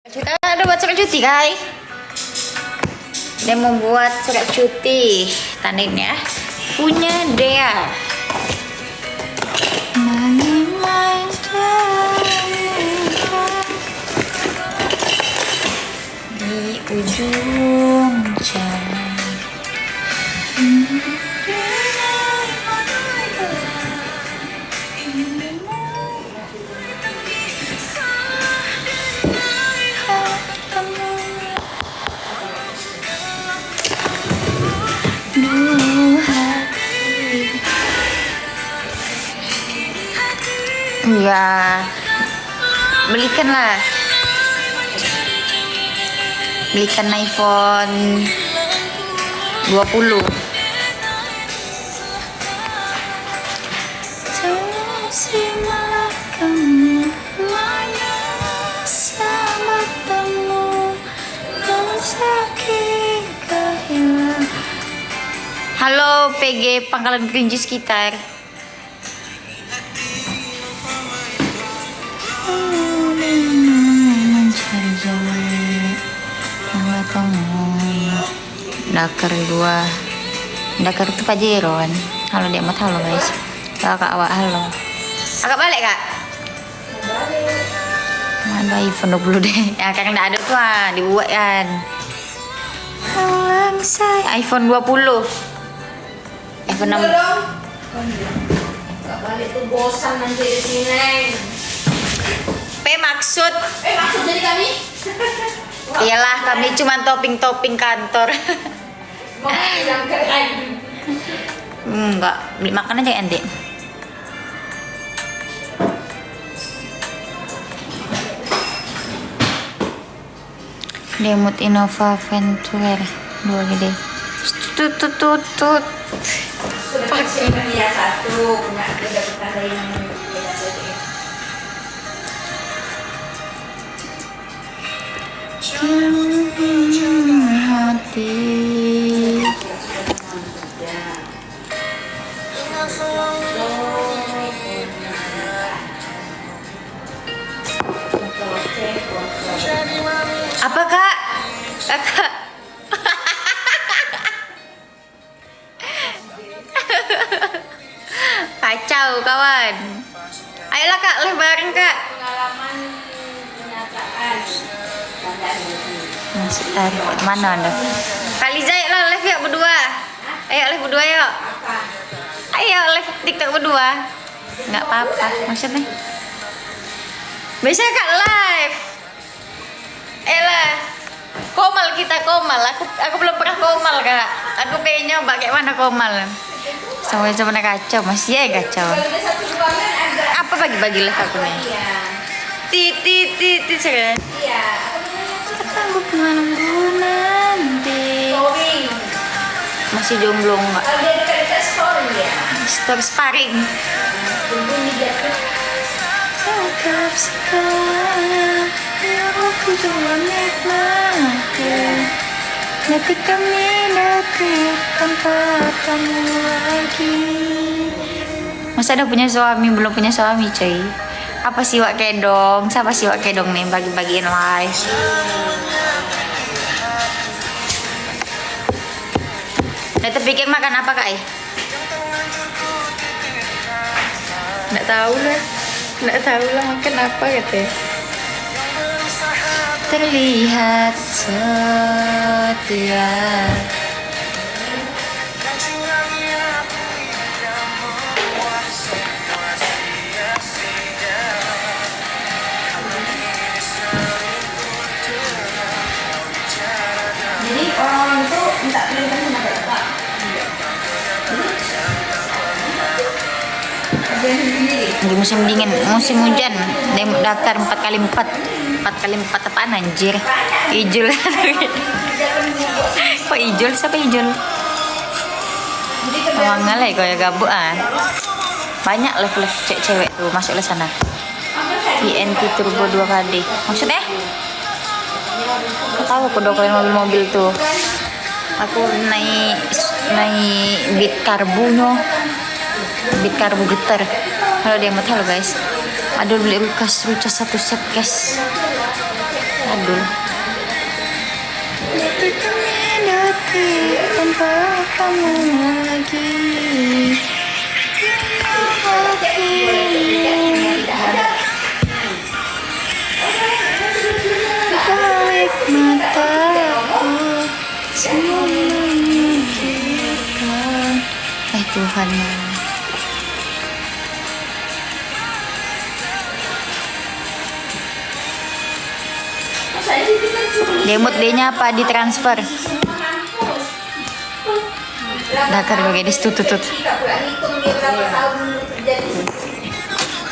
Kita ada buat surat cuti, guys. Dia membuat surat cuti. Tanding ya. Punya Dea. Di ujung jalan. Ya, belikan iPhone 20. Halo PG Pangkalan Kerinci sekitar. Mencari jalan Dakar 2. Dakar itu Pak Jeron. Halo dia mat, halo guys. Kakak awak halo. Agak balik kak. Mana iPhone 20 deh. Ya kan enggak ada tuh dibuat kan. iPhone 20. iPhone 6. Gak balik tuh bosan nanti di sini. Maksud jadi kami? Iyalah kami cuma topping kantor. Mau bilang keren. Enggak, beli makan aja Andi. Demut Innova Venture 2 gede. Tut. Sudah ya satu, punya udah pertanda yang hati. Apa kak? Kakak. Kacau kawan. Ayolah kak, live bareng kak. pengalaman penyataan. Masuk tarik mana anda? Kali Zai lah live yuk berdua. Ayo live berdua yuk. Ayo live TikTok berdua. Nggak apa-apa maksudnya. Bisa kak live. Elah. Komal kita komal. Aku belum pernah komal kak. Aku pengen nyoba kayak mana komal. Sama-sama kacau masih ya kacau. Apa bagi-bagi live aku nih? Titit sekalian. Iya. Aku malamku nanti. Masih jomblo nggak? Kalau dia dekat story ya. Story sparring. Berbunyi dia tuh. Sangkap sekarang biar aku juga nikmati. Detik demi detik tanpa kamu lagi. Masa udah punya suami belum punya suami cuy? Apa sih Wak Kedong? Siapa sih Wak Kedong nih bagi-bagiin live? Udah terpikir makan apa kak? Nggak tahu lah makan apa katanya. Terlihat setia. Jadi orang-orang itu minta pilihan sama bapak. Di musim dingin, musim hujan, Demut Dakar 4x4 apaan anjir? Ijul. Kok ijul? Siapa ijul? Mangalai kau ya gabuk Banyak live cewek tuh masuk ke sana. VNT Turbo 2KD. Maksudnya? Aku tahu aku dokoin mobil-mobil tuh. Aku naik Beat karbu getar. Halo dia halo guys. Aduh beli rucas satu set guys. jadul. Detik tanpa kamu lagi. Balik mataku semua menyingkirkan. Tuhan. Demot D-nya apa ditransfer? Dakar bagai ditutut.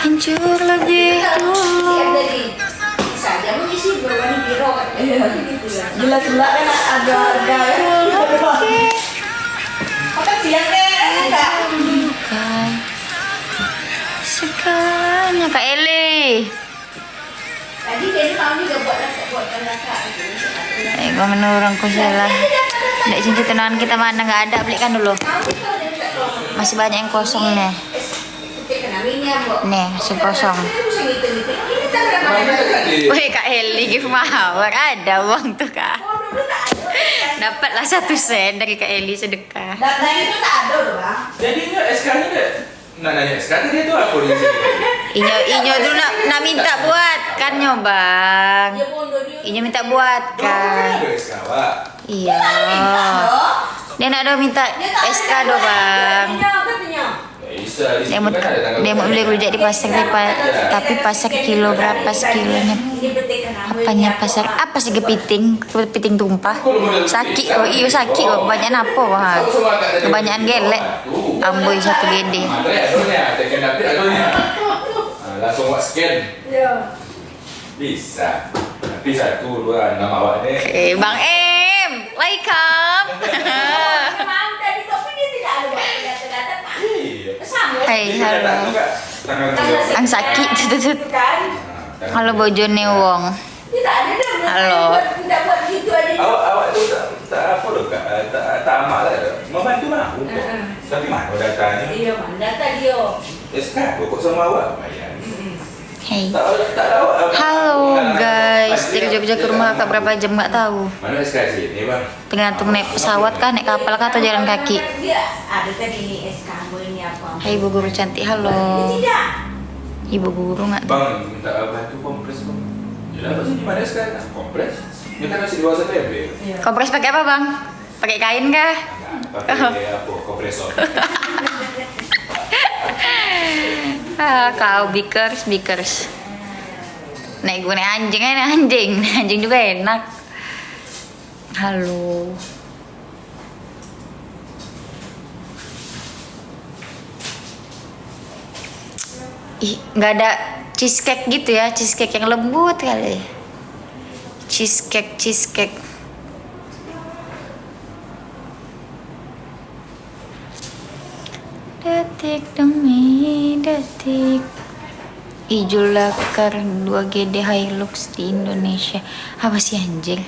Hancur lebih dulu. Gila-gila kan ada makan siang enggak? Bukan. Segalanya Kak Eli. Tadi dia mau juga buat kakak. Gua menurunku salah. Nggak cinta tenawan kita mana nggak ada, belikan dulu. Masih banyak yang kosong nih. Nih, masih kosong. Wih Kak Eli give mawar, ada uang tuh Kak. Dapatlah 1 sen dari Kak Eli sedekah. Data itu tak ada loh bang. Jadi ini SK-nya deh. Nah, nanya SK dia tuh apa di sini? Inyo dulu nak minta buat kan Bang. Inyo minta buat kan. Ada SK, Pak. Iya. Dia nak ada minta SK do Bang. Ya bisa. Di Dia sini mau kan ada tanggal dia mau beli rujak di pasar tapi pasar kilo berapa sekilonya? Apanya pasar? Apa sih kepiting tumpah? Sakit kok, iyo sakit kok. Kebanyakan apa wah? Kebanyakan gelek. Amboy 1 gede. Matre adonya, tekan dapet adonya. Langsung buat scan. Bisa. Tapi 1, 2, nama awaknya. Bang Em, welcome. Hai, halo. Ang sakit tutut. Halo bojone wong. Halo. Awak tu tak apa loh Kak, tak amat lah. Membantu mahu kok. Tapi mana datanya? Iya, mana data dia. SK kok sama awak bayar. Hey. Tak awak. Halo guys, dari Jogja ke rumah Kak berapa jam nggak tahu. Mana SK sini bang? Tergantung naik pesawat kah, naik kapal kah atau jalan kaki. Dia ada tadi ini SK ini apa? Hai Ibu Guru cantik, halo. Tidak. Ibu Guru nggak? Bang minta bantu kompres bang. Yalah apa sih di mana SK? Kompres. Ini kan masih di bawah PB. Kompres pakai apa Bang? Pakai kain kah? Pakai apa? Kompresor. Kau bikers. Naik gue naik anjing juga enak. Halo. Ih, nggak ada cheesecake gitu ya, cheesecake yang lembut kali. Cheesecake. Detik demi detik. Ijo Lakar 2 GD Hilux di Indonesia. Apa sih anjir?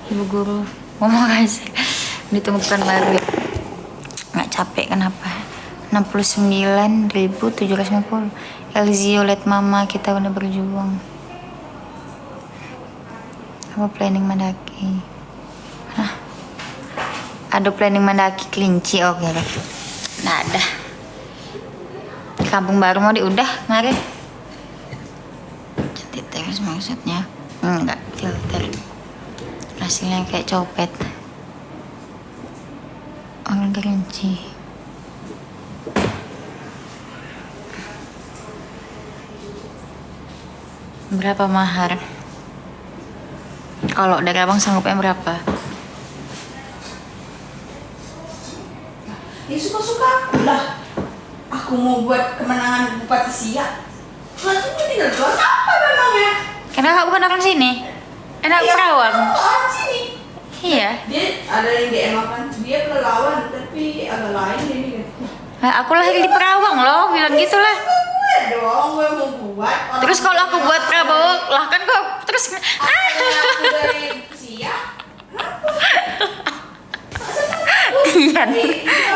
Ibu Guru ngomong kasih ditemukan baru. Nggak capek kenapa? 69.750. Elzio let mama, kita udah berjuang. Apa planning mendaki? Hah? Ada planning mendaki kelinci, oke deh. Nah ada. Kampung baru mau diudah ngare. Cantik terus maksudnya. Enggak, filter. Hasilnya kayak copet. Orang kelinci. Berapa mahar? Kalau dari abang sanggupnya berapa? Ya suka-suka aku lah. Aku mau buat kemenangan Bupati Siak. Langsung tinggal jual apa memangnya? Karena kak bukan orang sini. Enak Perawang. Orang sini. Iya. Dia ada yang DM kan. Dia kelelawan tapi agak lain ini kan. Nah, aku lahir di Perawang loh, bilang gitulah. Gue dong, gue mau buat. Terus kalau aku buat Prabowo, lah kan kok terus Aku dari Siak. Tian,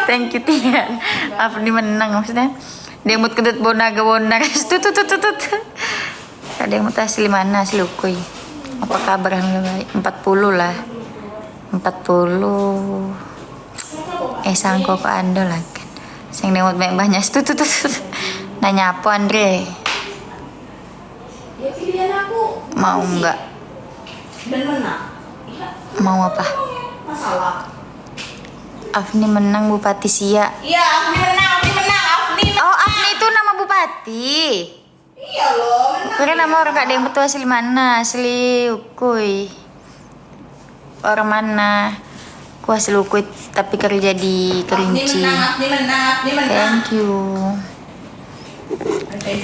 thank you Tian. Apa nih menang maksudnya? Dia mau kentut bonaga tutut. Ada yang mau asli mana asli ukui. Apa kabar? Alhamdulillah baik. 40 lah. 40. Sangko ke ando lah kan. Sing demot banyak tuh. Nanya apa Andre? Ya pilihan aku. Mau nggak? Dan menang. Iya. Mau apa? Masalah. Afni menang Bupati Siak. Iya, Afni menang. Oh, Afni itu nama bupati. Iya loh, menang. Kira nama orang gak ada yang betul asli mana? Asli Ukui. Orang mana? Ku asli Ukui tapi kerja di Kerinci. Afni menang. Thank you.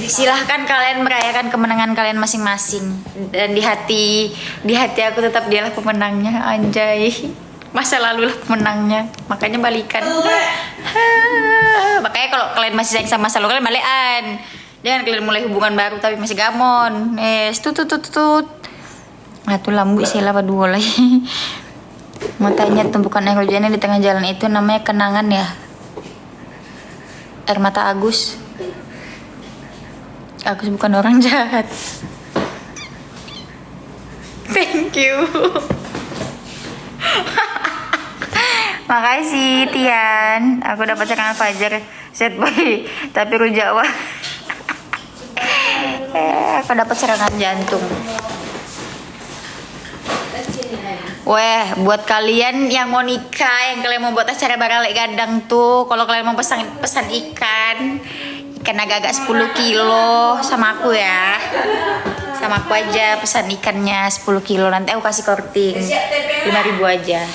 Silahkan kalian merayakan kemenangan kalian masing-masing. Dan di hati aku tetap dialah pemenangnya, anjay. Masa lalu lah pemenangnya, makanya balikan. Makanya kalau kalian masih sayang sama masa lalu kalian balikan. Jangan kalian mulai hubungan baru tapi masih gamon. Tutut. Nah tuh lambu sila dua lagi. Matanya tumpukan air hujannya di tengah jalan itu namanya kenangan ya. Air mata Agus. Agus bukan orang jahat. Thank you. Makasih Tian. Aku dapat serangan fajar set boy tapi rujak wah. Aku dapat serangan jantung. Weh, buat kalian yang mau nikah, yang kalian mau buat acara baralek gadang tuh, kalau kalian mau pesan ikan agak-agak 10 kilo sama aku ya. Sama aku aja pesan ikannya 10 kilo, nanti aku kasih korting 5.000 aja.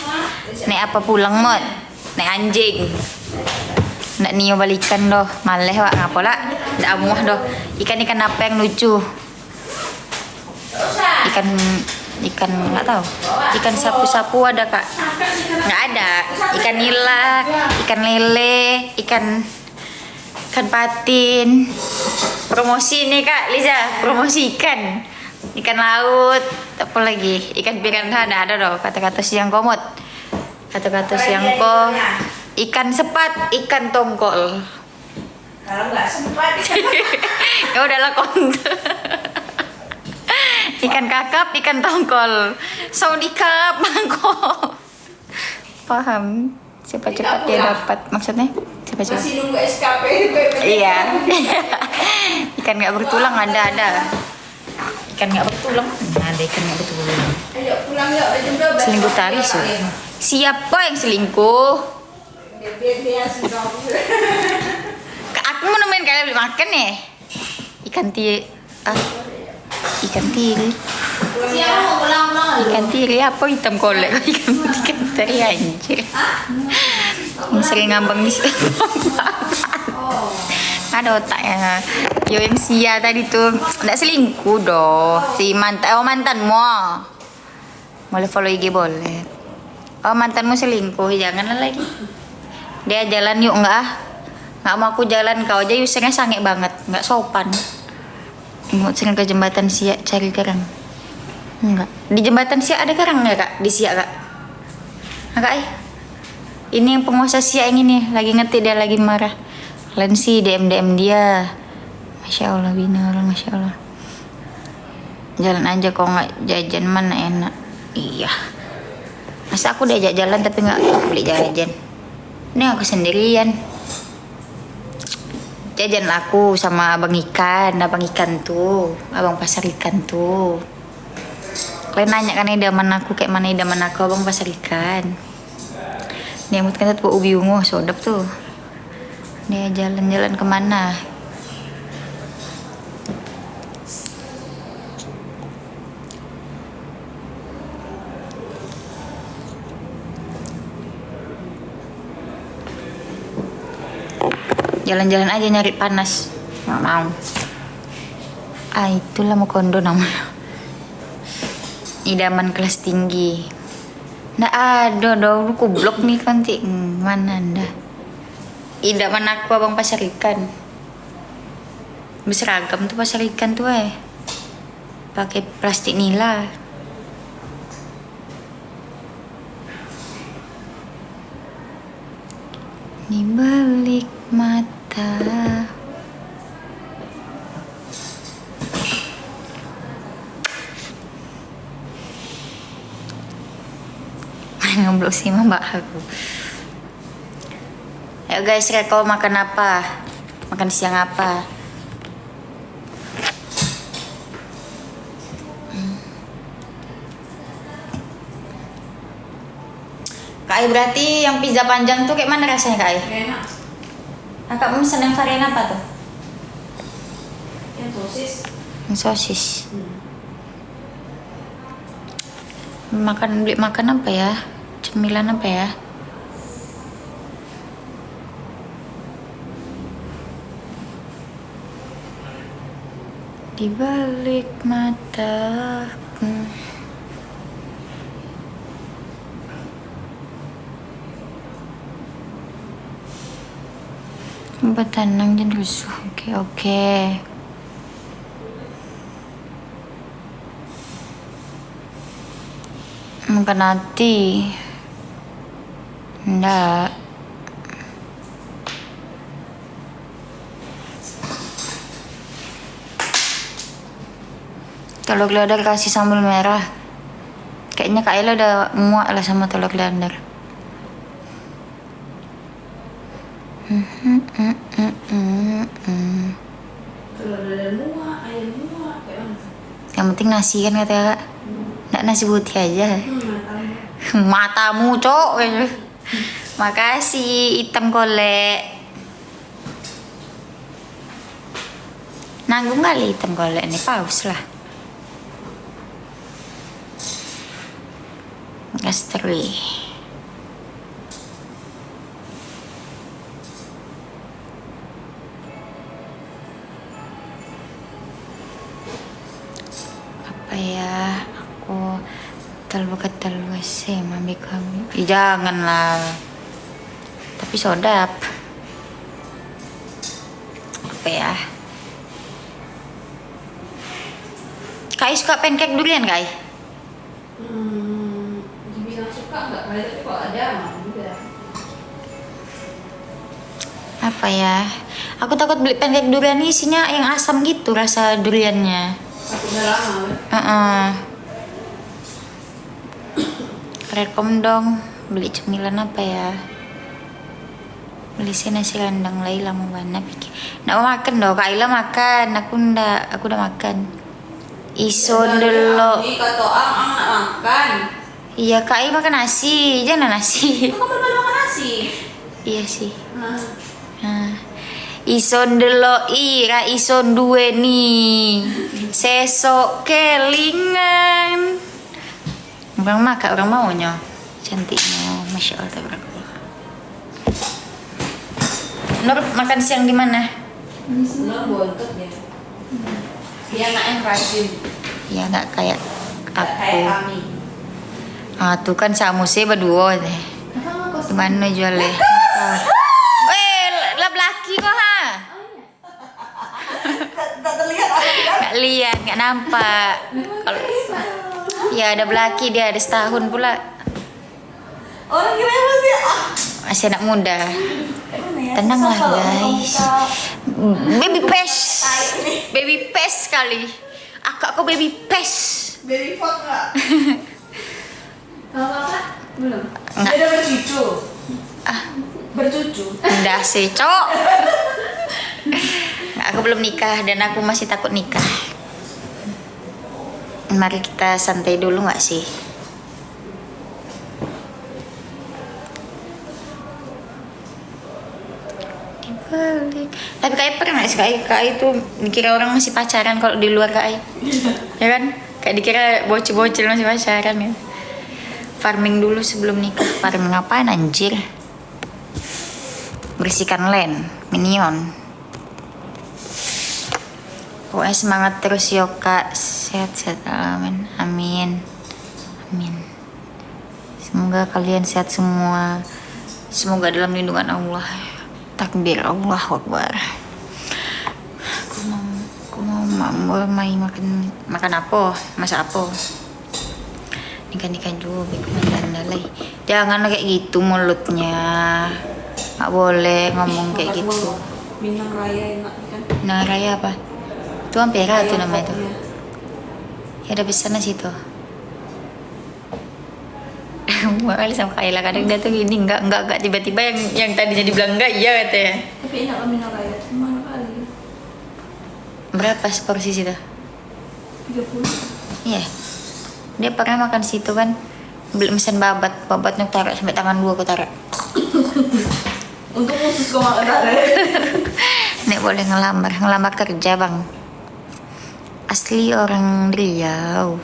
Nek apa pulang mod? Nek anjing. Nek Nio balikan doh, maleh wak ngapa lah? Ndak amuah doh. Ikan apa yang lucu? Ikan nggak tahu. Ikan sapu-sapu ada kak? Nggak ada. Ikan nila, ikan lele, ikan patin. Promosi nih kak Liza, promosi ikan laut, apa lagi? Ikan piranha ada dong. Kata-kata siang komot, kata-kata siang ko, ikan sepat, ikan tongkol. Kalau nggak sempat. Ya udahlah konten. Ikan kakap, ikan tongkol, saudikap, mangkok. Paham? Cepat-cepat dia dapat. Maksudnya? Cepat-cepat. Masih nunggu SKP. Iya. Ikan nggak bertulang ada. Ikan nggak bertulang. Ada ikan nggak bertulang. Ayo pulang yuk, jam 12. Selingkuh tari su. Siapa yang selingkuh? Dia selingkuh. Aku mau nemenin kalian beli makan ya. Ikan tiri. Ikan tiri. Siapa mau pulang? Ikan tiri apa hitam kolek? Ikan tiri anjir. Yang sering ngambang di situ. Ada otaknya. Yo yang Sia tadi tuh nggak selingkuh doh. Si mantanmu. Boleh follow IG boleh. Oh mantanmu selingkuh, janganlah lagi. Dia jalan yuk nggak mau aku jalan, kau aja usernya sange banget, nggak sopan. Mau sering ke jembatan Siak cari kerang. Enggak. Di jembatan Siak ada kerang nggak kak? Di Siak kak? Kak ini yang penguasa Siak yang ini lagi ngetik, dia lagi marah. Kalian sih DM dia. Masya Allah bina orang, masya Allah. Jalan aja kok nggak jajan mana enak. Iya. Masa aku diajak jalan tapi nggak beli jajan? Ini aku sendirian. Jajan aku sama abang ikan tuh, abang pasar ikan tuh. Kalian nanya kan idaman aku kayak mana idaman aku, abang pasar ikan. Dia mutkan tuh ubi ungu sodap tuh. Dia jalan-jalan kemana? Jalan-jalan aja nyari panas. Nggak mau. Itulah mau kondo namanya. Idaman kelas tinggi. Nggak ada dong, aku blok nih nanti. Mana anda? Idaman aku abang pasar ikan. Berseragam tuh pasar ikan tuh pakai plastik nila. Di balik mata. ngeblok si mbak aku. Ayo guys, Reko makan apa? Makan siang apa? Kak Ai, berarti yang pizza panjang tuh kayak mana rasanya Kak Ai? Enak. Kakak mesen yang varian apa tuh? Yang sosis. Yang sosis. Beli makan apa ya? Cemilan apa ya? Di balik mata. Bertanam dan rusuh. Oke. Makan hati. Enggak. Telur dadar kasih sambal merah. Kayaknya Kak Ella udah muak lah sama telur dadar. Telur dadar muak, ayam muak, kayak mana? Yang penting nasi kan katanya Kak. Nggak nasi putih aja. Matang. Matamu cok. Makasih hitam golek. Nanggung kali hitam golek nih, paus lah. Gastri. Apa ya? Aku terlalu sih mami kami. Janganlah. Tapi sodap. Apa ya? Kak Ai suka pancake durian Kak Ai? Dibilang suka nggak kali, tapi kalau ada mau juga. Apa ya? Aku takut beli pancake durian ini isinya yang asam gitu rasa duriannya. Aku udah lama. Rekom dong beli cemilan apa ya? Beli sih nasi rendang Laila mau mana pikir. Nggak mau makan dong, Kak Ila makan, aku udah makan. Ison dulu. Ini kata ang nak makan. Iya Kak Ai makan nasi, jangan nasi. Itu kan berbeda makan nasi. Iya sih. Nah, Nah, ison delo ira ison duwe nih. Sesok kelingan. Orang makan orang maunya. Cantiknya, masya Allah tabarakallah. Nur makan siang di mana? senang bontot dia. Dia anak yang rajin. Ya nggak kayak Nggak kayak aku. kami. Ah tuh kan sama sih berdua deh. Gimana jualnya? Weh, lap laki kok ha? Tak terlihat apa kan? Nggak lihat, nggak nampak. Kalau ya ada belaki dia ada setahun pula. Orang kira masih Masih anak muda. Tenanglah guys. Baby pes. Baby pes kali. Aku baby pes. Baby fuck nggak? Kalau kakak belum. Nggak. Dia udah bercucu. Ah, Bercucu. udah sih, Cok. Nah, aku belum nikah dan aku masih takut nikah. Mari kita santai dulu nggak sih? Dibalik. Tapi Kak Ai pernah nggak sih Kak Ai tuh dikira orang masih pacaran kalau di luar Kak Ai? Ya kan? Kayak dikira bocil-bocil masih pacaran ya. Farming dulu sebelum nikah. Farming apaan anjir? Bersihkan land, minion. Pokoknya semangat terus yo Kak. Sehat-sehat amin. Amin. Amin. Semoga kalian sehat semua. Semoga dalam lindungan Allah. Takbir Allahu Akbar. Aku mau makan apa? Masak apa? Nikah juga bagaimana dalai. Jangan kayak gitu mulutnya. Nggak boleh ngomong kayak gitu. Minang raya enak kan? Nah, raya apa? Itu ampera tuh namanya tuh. Pokoknya. Ya ada pesan situ. Dua kali sama Kayla, kadang dia tuh gini enggak tiba-tiba yang tadinya dibilang enggak iya katanya. Tapi enak kami nak kaya, mana kali? Berapa seporsi situ? 30. Iya. Dia pernah makan situ kan, beli mesin babatnya taruh sampai tangan 2 aku taruh. Untuk khusus kau makan tarik. Nek boleh ngelamar kerja bang. Asli orang Riau.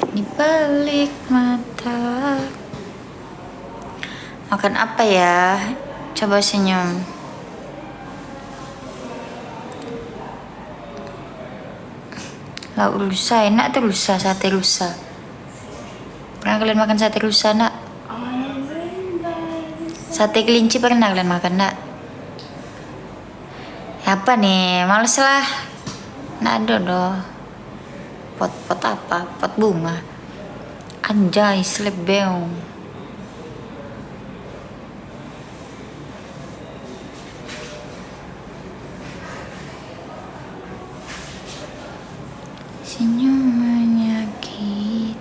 Di balik mata. Makan apa ya? Coba senyum. Lauk rusa enak tuh, sate rusa. Pernah kalian makan sate rusa nak? Sate kelinci pernah kalian makan nak? Apa nih? Males lah. Nak ada doh. Pot apa? Pot bunga. Anjay, selebeo. Senyum menyakitkan.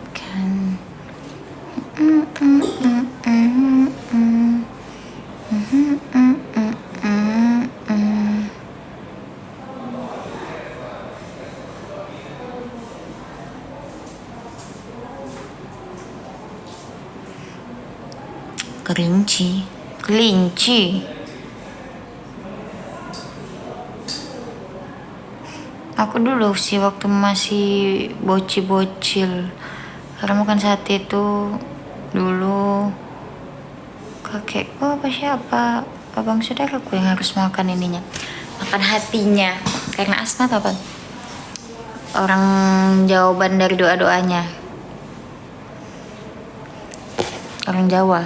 Kelinci. Aku dulu sih waktu masih bocil karena makan sate itu dulu kakekku apa siapa abang saudaraku yang harus makan ininya, makan hatinya karena asma atau apa, orang jawaban dari doanya orang Jawa.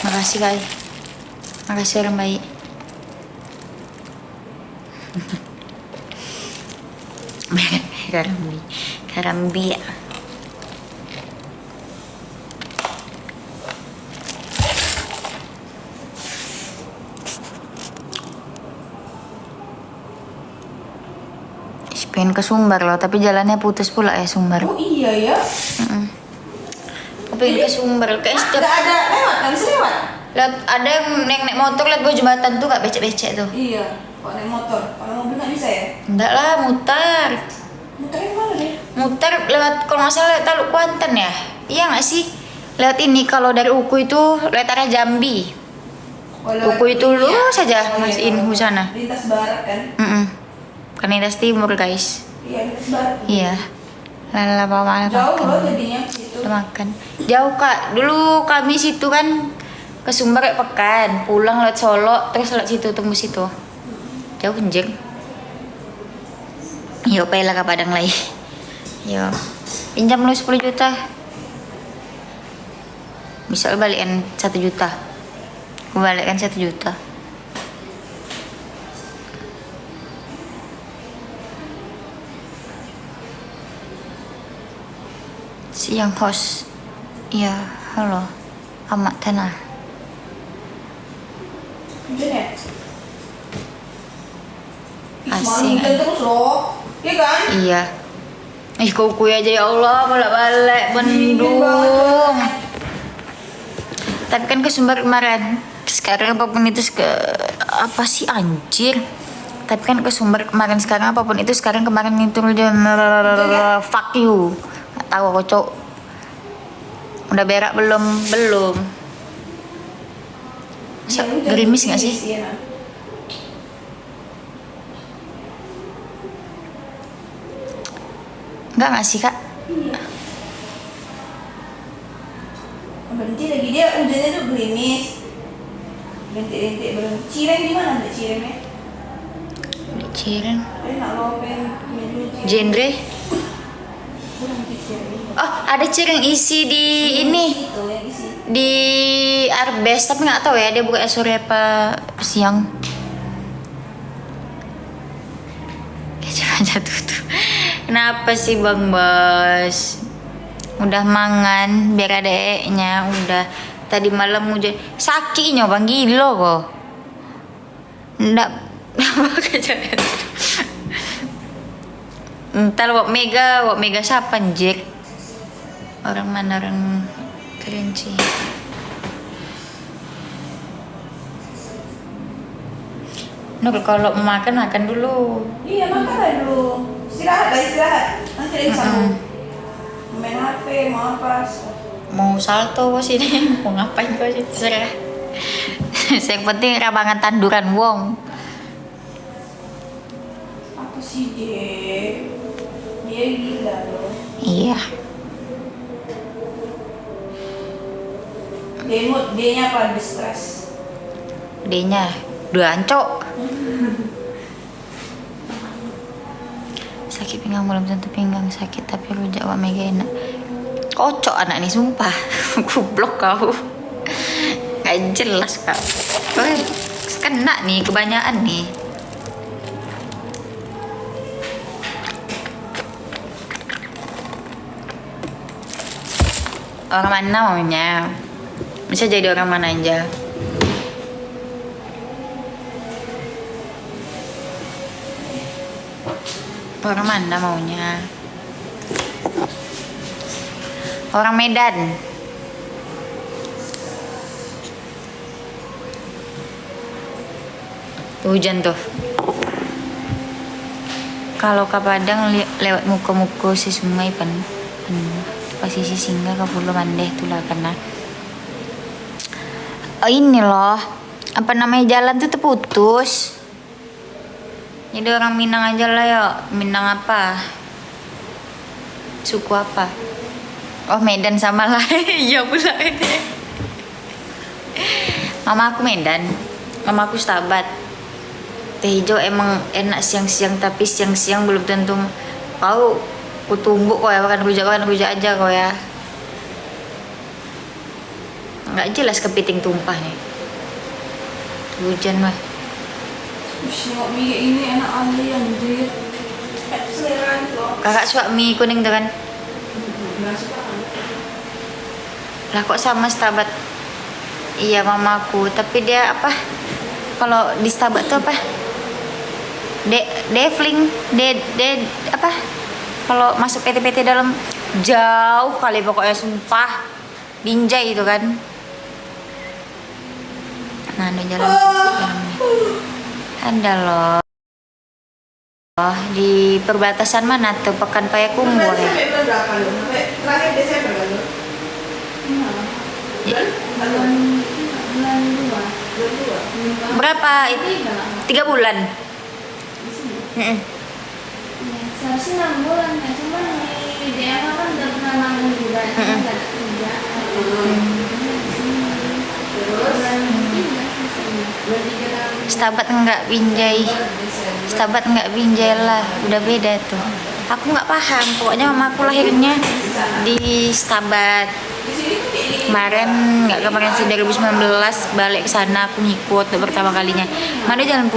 Makasih kali. Makasih orang baik. Karambi. Pengen ke Sumbar loh, tapi jalannya putus pula ya Sumbar. Oh iya ya. Aku pengen ke Sumbar, kayak setiap Gak ada lewat, gak bisa lewat. lihat ada yang naik motor lihat bawah jembatan tuh gak becek-becek tuh. Iya, kalau naik motor, kalau mobil nggak bisa ya. Enggak lah, mutar. Muter yang mana deh? Mutar lewat, kalau nggak salah lewat Teluk Kuantan ya. Iya nggak sih? Lewat ini kalau dari Uku itu lewat arah Jambi. Uku itu lurus saja Mas Inhu sana. Lintas barat kan? Kan lintas timur guys. Iya, lintas barat. Iya. Lala bawa Jauh makan. loh jadinya situ. Kita makan. Jauh kak. Dulu kami situ kan ke Sumbar kayak Pekan, pulang lewat Solo, terus lewat situ tembus situ. Jauh anjir. Yuk payah ke Padang lagi. Yuk. Pinjam lu 10 juta. Bisa lu balikin 1 juta. Aku balikkan 1 juta. Siang host. Iya, halo. Amak tanah. Bener ya? Asing. Hujan terus loh. Iya kan? Iya. Ih, kuku aja ya Allah, bolak-balik bendung. Tapi kan ke Sumbar kemarin. Sekarang apapun itu apa sih anjir? Tapi kan ke Sumbar kemarin, sekarang apapun itu sekarang kemarin itu fuck you. Nggak tahu aku cok. Udah berak belum? Belum. Gerimis nggak sih? Iya. Nggak sih kak? Iya. Berhenti lagi dia hujannya tuh gerimis. Rintik-rintik berhenti. Cireng di mana Mbak Cirengnya? Di Ciren. Enak loh pengen punya Genre? Kurang di Cireng. Oh, ada Cireng isi di ini. Itu yang isi. Di Arbes, tapi nggak tahu ya dia buka sore apa siang. Coba jatuh tuh. Kenapa sih Bang Bos? Udah mangan biar ada nya. Udah tadi malam hujan. Sakitnya bang gila kok. Nggak apa kejadian. Ntar wak Mega siapa Jack? Orang mana orang Kerinci? Nur kalau mau makan dulu. Iya, makan lah dulu. Istirahat. Nanti lagi sambung. Main HP, mau apa? Mau salto kok sini, mau ngapain kok sini, terserah. Yang penting rabangan tanduran wong. Apa sih dia? Dia gila loh. Iya. Dia-nya apa? Stres. Denya udah ancok. Sakit pinggang belum tentu pinggang sakit tapi rujak wak Mega enak. Kocok anak nih sumpah. Goblok kau. Gak jelas kau. Kena nih kebanyakan nih. Orang mana maunya? Bisa jadi orang mana aja. Orang mana maunya? Orang Medan. Tuh, hujan tuh. Kalau ke Padang lewat muka-muka si sungai posisi singgah ke Pulau Mandeh tuh lah karena ini loh apa namanya jalan tuh terputus. Jadi orang Minang aja lah ya. Minang apa? Suku apa? Oh Medan sama lah. Iya pula ini. Mama aku Medan. Mama aku Stabat. Teh hijau emang enak siang-siang tapi siang-siang belum tentu kau kutumbuk kok ya makan rujak aja kok ya. Nggak jelas kepiting tumpah nih. Hujan mah. Usia mie ini enak ali anjir. Selera loh. Kakak suka mie kuning tuh kan? Nggak suka kan? Lah kok sama Stabat? Iya mamaku, tapi dia apa? Kalau di Stabat tuh apa? Devling, apa? Kalau masuk PT dalam jauh kali pokoknya sumpah. Binjai itu kan. Nah, ada jalan ada loh. Di perbatasan mana tuh Pekan Payakumbuh ya? Sampai bulan berapa lo? Sampai terakhir Desember kan lo? Bulan 2. Berapa? 3 bulan. Seharusnya 6 bulan ya, cuman di daerah kan udah pernah 6 bulan, nggak ada kerja. Terus? Stabat enggak Binjai. Stabat enggak Binjai lah, udah beda tuh. Aku nggak paham, pokoknya mamaku lahirnya di Stabat. Kemarin sih 2019 balik ke sana aku ngikut untuk pertama kalinya. Mana jalan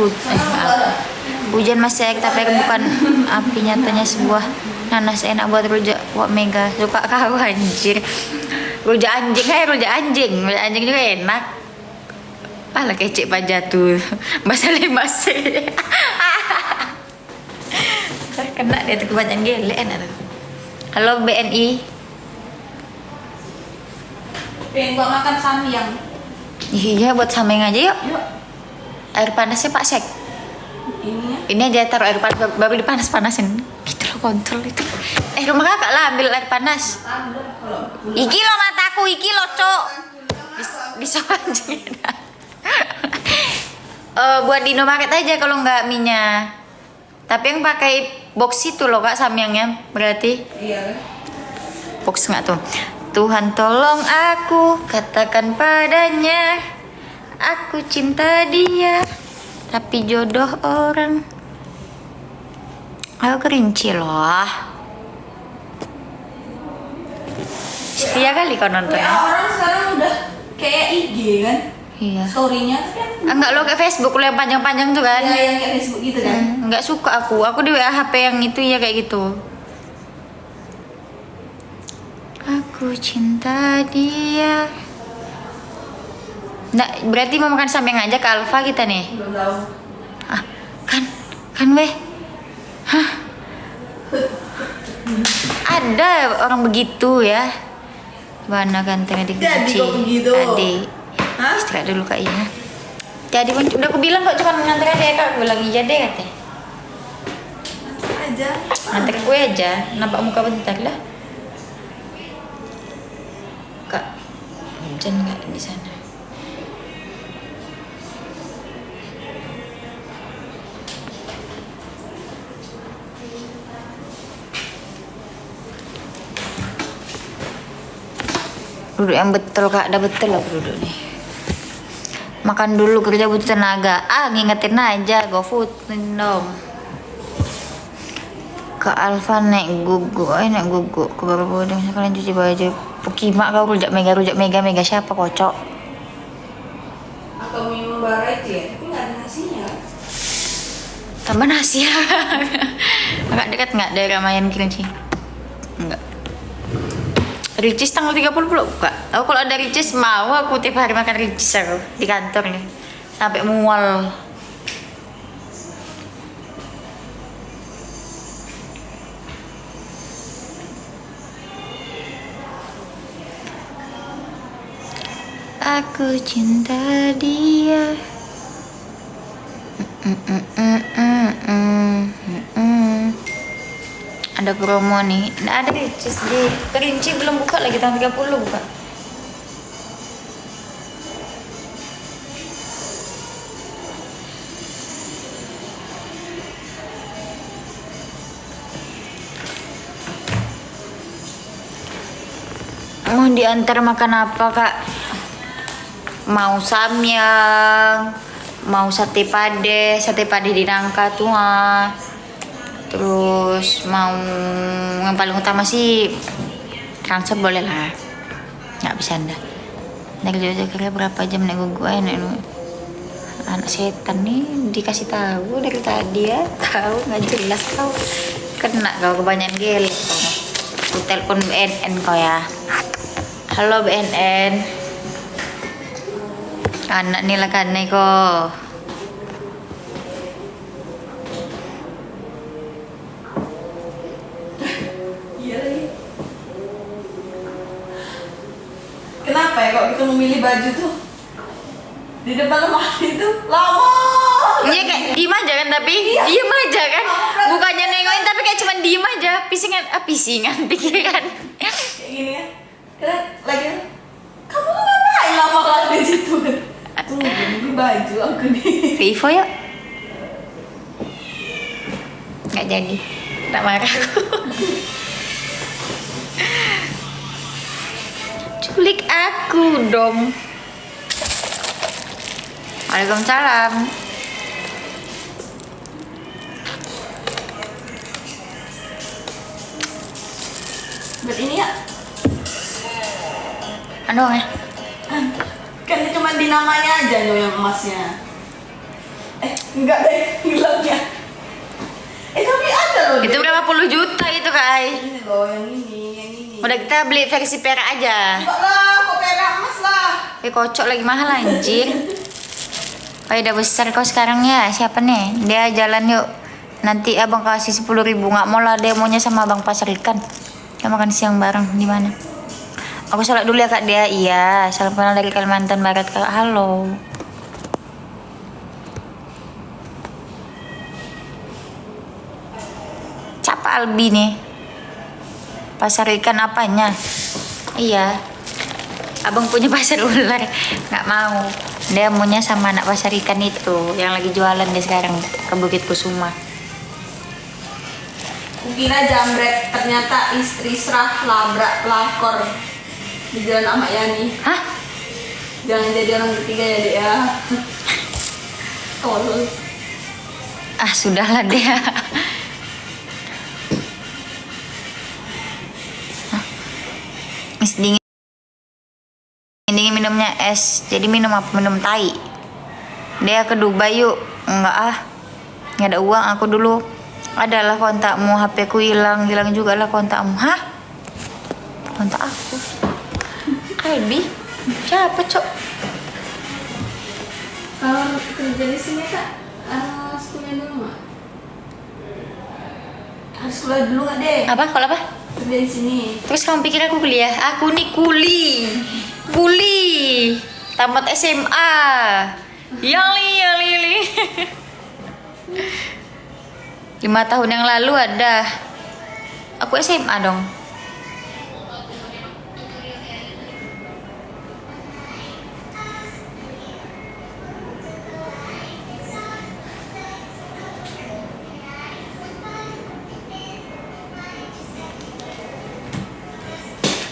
hujan masih air tapi bukan api nyatanya sebuah nanas enak buat rujak wak Mega. Suka kau anjir. Rujak anjing juga enak. Pala kecek pajak tuh. Bahasa lebase. Kena dia tuh kebanyakan gelek enak tuh. Halo BNI. Pengen gua makan samyang. Iya buat sameng aja yuk. Yuk. Air panasnya Pak Sek. Ini ya. Ini aja taruh air panas baru dipanas-panasin. Gitu loh kontrol itu. Rumah kakak lah ambil air panas. Iki lo mataku, iki lo cok. Bisa anjing. Buat di Indomaret aja kalau nggak minyak. Tapi yang pakai box itu loh kak samyangnya berarti. Iya. Box nggak tuh? Tuhan tolong aku, katakan padanya, aku cinta dia, tapi jodoh orang. Aku kerinci loh. Setia kali kau nonton. Orang sekarang udah kayak IG kan? Iya. Story-nya tuh kan. Enggak lo kayak Facebook lo yang panjang-panjang tuh kan? Ya, yang kayak Facebook gitu kan. Enggak suka aku di WA HP yang itu ya kayak gitu. Aku cinta dia. Nah, berarti mau makan sampai ngajak ke Alfa kita nih. Belum tahu. Ah, kan weh. Hah? Ada orang begitu ya. Mana ganteng adik Jadi kok begitu? Adik. Hah? Istirahat dulu kak ya. Jadi udah aku bilang kok cuma nganter aja kak. Aku bilang iya deh katanya. Aja. Nganter kue aja. Nampak muka bentar lah. Kak, hujan nggak di sana? Duduk yang betul kak, udah betul lah duduk nih. Makan dulu, kerja butuh tenaga. Ngingetin aja, GoFood dong. Ke Alfa naik gugu, naik gugu. Ke baru bodong sekalian cuci baju. Pukimak kau rujak mega siapa kocok? Atau minum bara itu ya? Tapi nggak ada nasinya. Tambah nasi ya. Agak dekat nggak daerah Mayan Kerinci? Enggak. Ricis tanggal 30 belum buka. Aku kalau ada Ricis mau aku tiap hari makan Ricis aku di kantor nih. Sampai mual. Aku cinta dia. Ada promo nih. Nggak ada Ricis di Kerinci belum buka lagi tanggal 30 buka. Mau diantar makan apa kak? Mau samyang, mau sate pade di Nangka tuh terus mau yang paling utama sih transfer boleh lah, nggak bisa anda. Naik kerja berapa jam naik gugu anak setan nih dikasih tahu dari tadi ya, tahu nggak jelas kau kena kau kebanyakan gel. Aku telepon BNN kau ya. Halo BNN. Anak nih lah kan kok. Iya lagi. Kenapa ya kok kita memilih baju tuh? Di depan lemari itu lama. Iya kayak diem aja kan tapi diem aja kan. Bukannya nengokin tapi kayak cuman diem aja. Pisingan pikiran. Kayak gini ya. Kalian lagi kamu tuh ngapain lama kali di situ? Tuh beli baju aku nih. Ke Ivo yuk. Nggak jadi. Tak marah aku. Culik aku dong. Waalaikumsalam. Buat ini ya. Anu ya. Kan cuma di namanya aja loh yang emasnya. Enggak deh, gelapnya. Tapi ada loh. Itu berapa puluh juta itu kak Ai? Ini loh, yang ini. Udah kita beli versi perak aja. Enggak lah, kok perak emas lah. Kocok lagi mahal anjir. Udah besar kau sekarang ya. Siapa nih? Dia jalan yuk. Nanti abang kasih 10.000. Nggak mau lah demonya sama abang pasar ikan. Kita makan siang bareng di mana? Aku sholat dulu ya kak dia. Iya. Salam kenal dari Kalimantan Barat kak. Halo. Siapa Albi nih? Pasar ikan apanya? Iya. Abang punya pasar ular. Nggak mau. Dia maunya sama anak pasar ikan itu yang lagi jualan dia sekarang ke Bukit Kusuma. Kukira jambret, ternyata istri serah labrak pelakor di jalan Ahmad Yani. Hah? Jangan jadi orang ketiga ya dek ya. Tolol. Ah sudahlah dia. Es dingin. Dingin minumnya es. Jadi minum apa? Minum tai. Dia ke Dubai yuk. Enggak nggak ada uang aku dulu. Adalah kontakmu, HP ku hilang juga lah kontakmu. Hah? kontak aku. Albi, siapa cok? Kalau kerja di sini kak harus kuliah dulu nggak? Harus kuliah dulu nggak deh? Apa? Kalau apa? Kerja di sini. Terus kamu pikir aku kuliah? Aku nih kuli, tamat SMA. Yali. 5 tahun yang lalu ada. Aku SMA dong.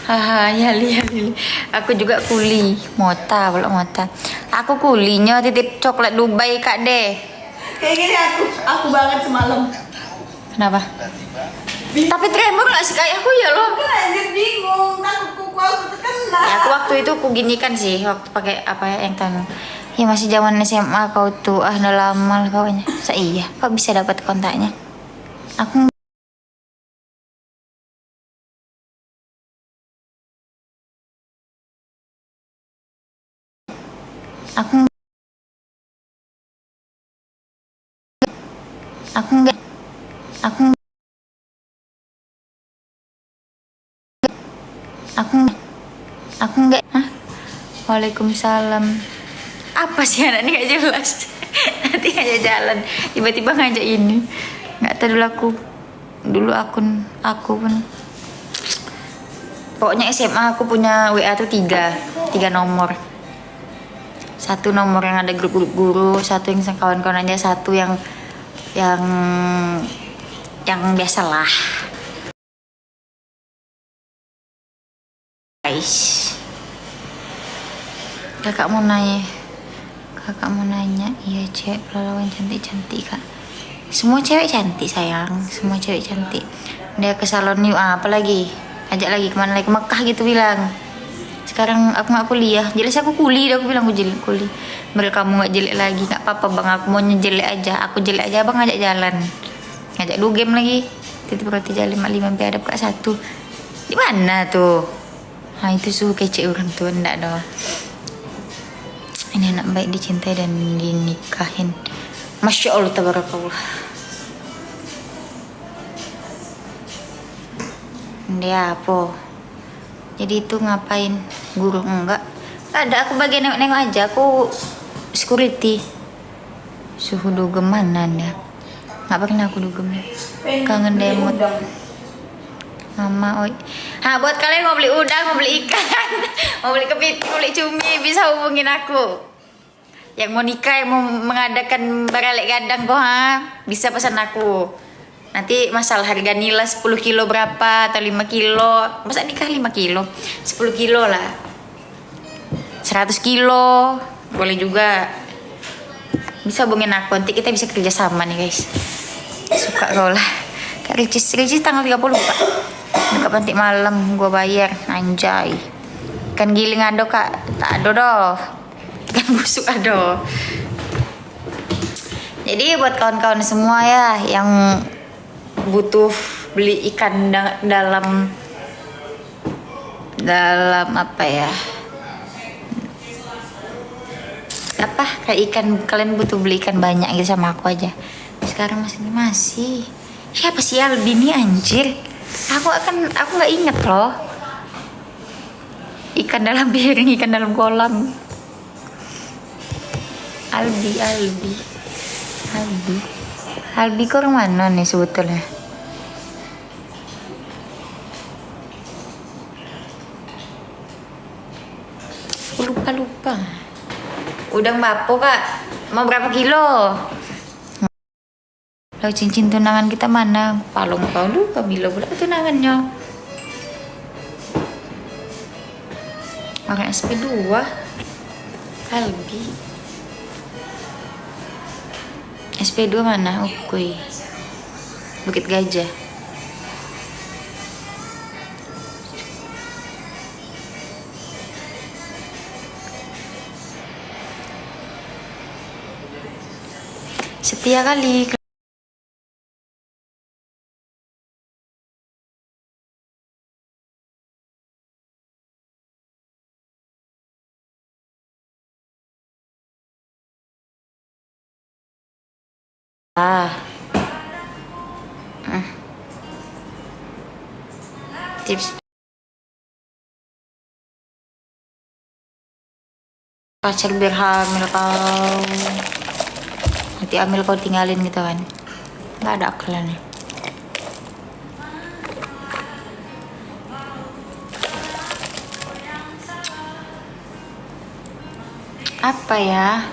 Haha, Yali. Aku juga kuli. Mota. Aku kulinya titip coklat Dubai Kak deh. Kayak gini aku banget semalam. Kenapa? Tapi tremor gak sih kayak aku ya lo? Aku anjir bingung, takut kuku aku terkena. Ya aku waktu itu ku ginikan sih, waktu pakai apa ya yang tanu. Ya masih zaman SMA kau tuh, udah lama lah kaunya. Iya, kau bisa dapat kontaknya. Aku aku enggak Hah? Waalaikumsalam. Apa sih anak ini gak jelas. Nanti ngajak jalan tiba-tiba ngajak ini, nggak tahu dulu akun aku pun. Pokoknya SMA aku punya WA tuh tiga nomor. Satu nomor yang ada grup-grup guru, satu yang kawan-kawan aja, satu yang biasalah. Guys, kakak mau nanya, iya cewek pahlawan cantik kak. Semua cewek cantik sayang, semua cewek cantik. Dia ke salon new, apa lagi? Ajak lagi kemana lagi? Ke Mekah gitu bilang. Sekarang aku nggak kuliah, jelas aku kuli, aku bilang aku jelek kuli. Bel kamu nggak jelek lagi, nggak apa-apa bang, aku maunya jelek aja, aku jelek aja bang, ngajak jalan, ngajak dulu game lagi. Titip roti jalan 5 biadab kak 1. Di mana tuh? Nah itu suhu kece orang tuh, enggak dong. Ini anak baik dicintai dan dinikahin. Masya Allah tabarakallah. Dia apa? Jadi itu ngapain? Guru enggak? Ada, aku bagian nengok-nengok aja. Aku security. Suhu dugem mana anda? Nggak pernah aku dugem. Kangen demot. Mama, oi. Nah, buat kalian mau beli udang, mau beli ikan, mau beli kepiting, mau beli cumi, bisa hubungin aku. Yang mau nikah, yang mau mengadakan baralek gadang kok, bisa pesan aku. Nanti masalah harga nilai 10 kilo berapa atau 5 kilo. Masa nikah 5 kilo? 10 kilo lah. 100 kilo boleh juga. Bisa hubungin aku, nanti kita bisa kerja sama nih guys. Suka kau lah. Kak Ricis tanggal 30 Pak. Dekat panti malam gua bayar, anjay. Ikan giling ado kak, tak ado doh. Ikan busuk ado. Jadi buat kawan-kawan semua ya yang butuh beli ikan dalam apa ya? Apa kayak ikan, kalian butuh beli ikan banyak gitu sama aku aja. Sekarang masih. Siapa sih Albi nih anjir? Aku nggak inget loh. Ikan dalam piring, ikan dalam kolam. Albi kok orang mana nih sebetulnya? Aku lupa. Udang bapo kak, mau berapa kilo? Lalu cincin tunangan kita mana? Palung kau lupa bila berapa tunangannya? Orang SP2 Albi. SP2 mana? Ukui Bukit Gajah. Setia kali. Tips pacar biar hamil kau, nanti hamil kau tinggalin gitu kan, nggak ada akalannya. Apa ya,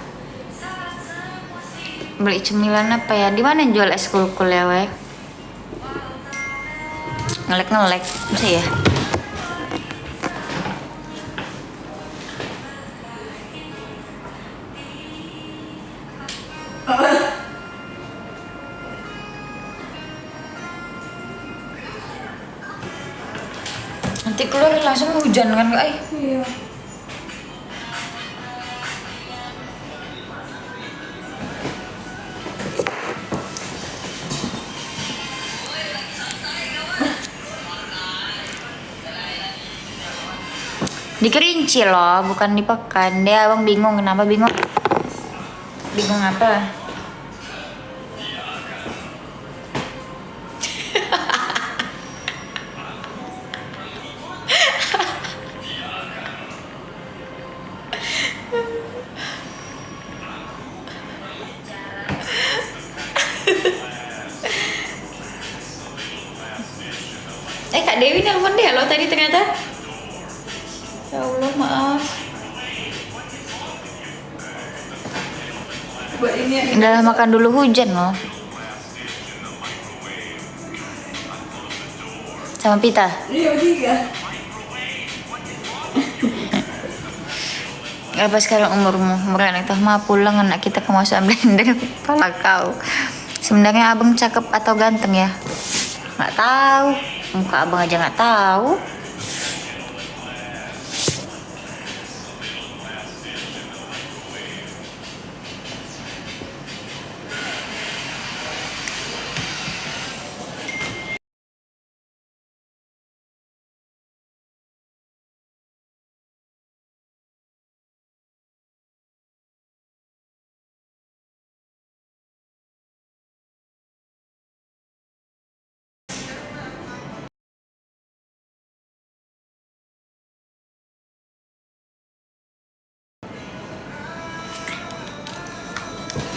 beli cemilan apa ya, di mana jual es kulkul ya weh, ngelek bisa ya. Nanti keluar langsung hujan kan kak? Iya. Dikerinci loh, bukan dipekan. Dia abang bingung, kenapa bingung? Bingung apa? Kak Dewi nelfon deh lo tadi ternyata. Ya Allah, maaf. Buat ini Udah makan dulu, hujan loh. Sama pita. Iya juga. Apa sekarang umurmu? Umur anak tah mah pulang anak kita kemasukan blender kepala kau. Sebenarnya abang cakep atau ganteng ya? Nggak tahu. Muka abang aja nggak tahu.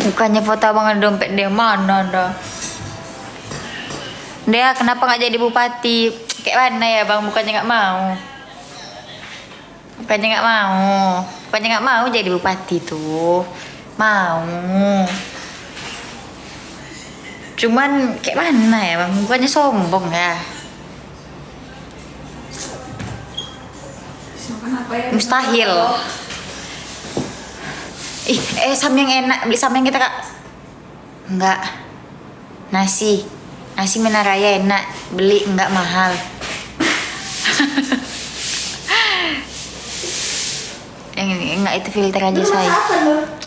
Bukannya foto abang ada dompet dia, mana dah. Dia kenapa nggak jadi bupati? Kayak mana ya bang? Bukannya nggak mau. Bukannya nggak mau jadi bupati tuh. Mau. Cuman kayak mana ya bang? Bukannya sombong ya? Kenapa ya? Mustahil. Samyang enak, beli samyang kita kak. Enggak. Nasi Menaraya enak, beli enggak mahal. Yang ini enggak, itu filter aja saya.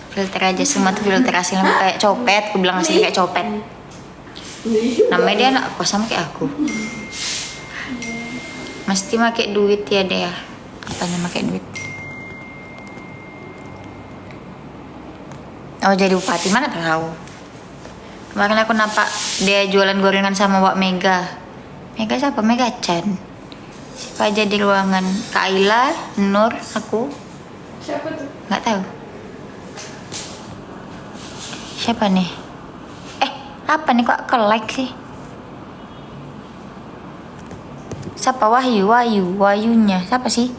Filter aja, semua tuh filter aslinya kayak copet, aku bilang asli kayak copet. Namanya dia anak kos sama kayak aku. Mesti pakai duit ya dia. Apanya pakai duit? Oh jadi bupati, mana tahu. Kemarin aku nampak dia jualan gorengan sama Wak Mega. Mega siapa? Mega Chan. Siapa aja di ruangan? Kak Aila, Nur, aku. Siapa tuh? Nggak tahu. Siapa nih? Apa nih kok ke like sih? Siapa? Wahyunya. Siapa sih?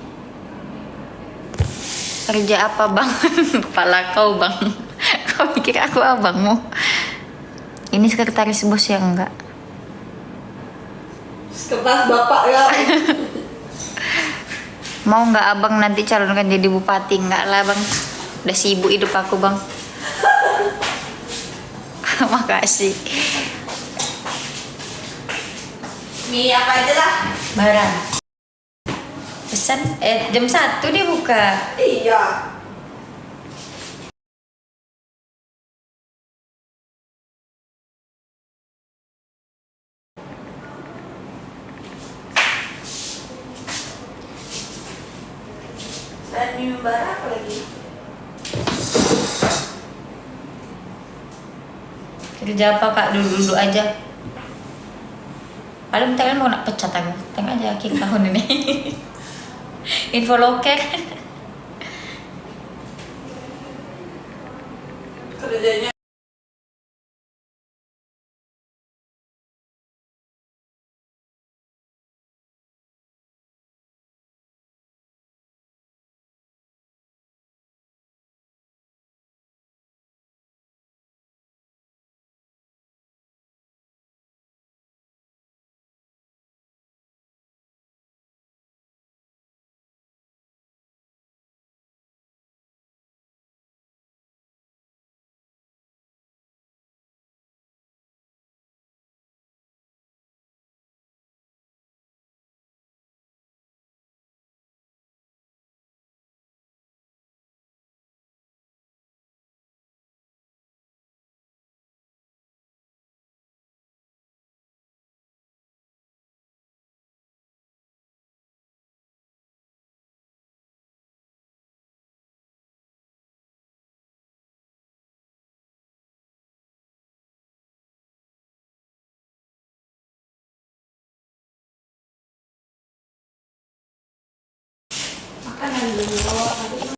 Kerja apa bang? Kepala kau bang. Kau pikir aku abangmu? Ini sekretaris bos ya enggak? Sekretaris bapak ya. Mau nggak abang nanti calonkan jadi bupati? Enggak lah bang. Udah sibuk hidup aku bang. Makasih. Mie apa aja lah. Barang. Pesan jam 1 dia buka. Iya. Dan minum bara apa lagi? Kerja apa kak? Duduk-duduk aja. Paling bentar kan mau nak pecat aku. Tengok aja akhir tahun ini. Info loket. Kerjanya Makanan dulu.